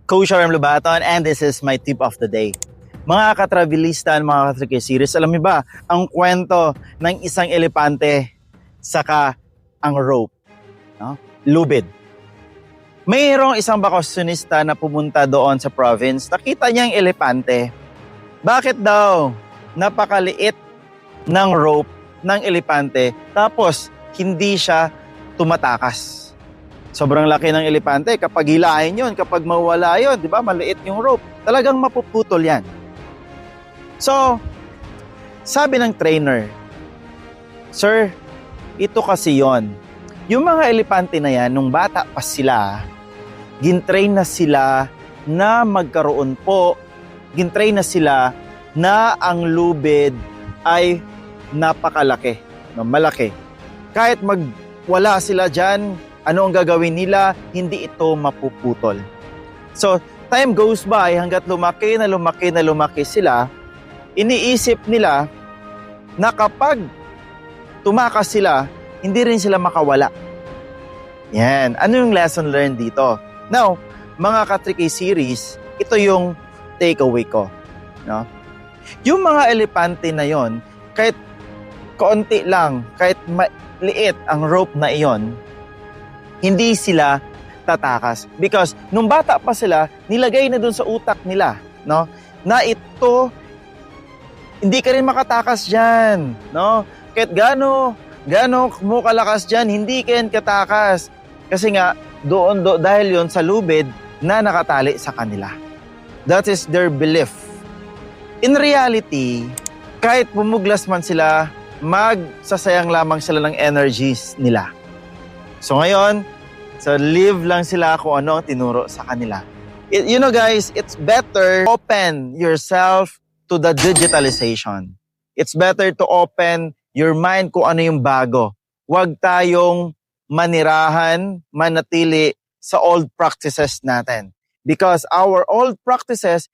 Coach Arm Lubaton, and this is my tip of the day. Mga katravelista, mga katrike series, alam niyo ba ang kwento ng isang elepante saka ang rope? No? Lubid. Mayroong isang bakasyonista na pumunta doon sa province. Nakita niya ang elepante. Bakit daw? Napakaliit ng rope ng elepante tapos hindi siya tumatakas. Sobrang laki ng elepante. Kapag hilahin yun, kapag mawala yun, di ba, maliit yung rope. Talagang mapuputol yan. So, sabi ng trainer, Sir, ito kasi yon. Yung mga elepante na yan, nung bata pa sila, gintrain na sila na magkaroon po, gintrain na sila na ang lubid ay napakalaki, no, malaki. Kahit magwala sila dyan, ano ang gagawin nila? Hindi ito mapuputol. So, time goes by hanggat lumaki sila, iniisip nila na kapag tumakas sila, hindi rin sila makawala. Yan. Ano yung lesson learned dito? Now, mga ka-3K series, ito yung takeaway ko. No? Yung mga elepante na yon, kahit kaunti lang, kahit maliit ang rope na iyon, hindi sila tatakas. Because nung bata pa sila, nilagay na dun sa utak nila, no? Na ito, hindi ka rin makatakas dyan, no? Kahit gaano mo kalakas dyan, hindi ka rin katakas. Kasi nga, dahil yon sa lubid na nakatali sa kanila. That is their belief. In reality, kahit pumuglas man sila, magsasayang lamang sila ng energies nila. So ngayon, live lang sila kung ano tinuro sa kanila. You know guys, it's better open yourself to the digitalization. It's better to open your mind kung ano yung bago. Huwag tayong manatili sa old practices natin. Because our old practices,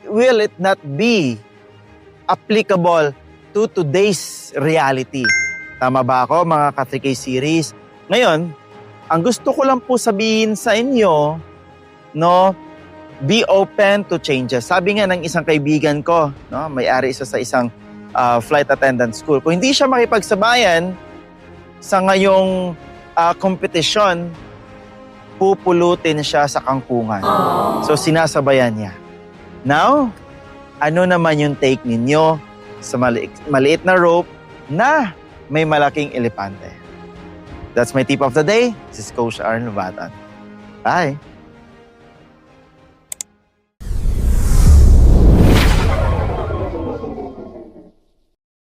will it not be applicable to today's reality? Tama ba ako mga ka-3K series? Ngayon, ang gusto ko lang po sabihin sa inyo, no, be open to changes. Sabi nga ng isang kaibigan ko, no, may-ari isa sa isang flight attendant school, kung hindi siya makipagsabayan sa ngayong kompetisyon, pupulutin siya sa kangkungan. So sinasabayan niya. Now, ano naman yung take ninyo sa maliit na rope na may malaking elepante? That's my tip of the day. This is Coach Arn Lubaton. Bye!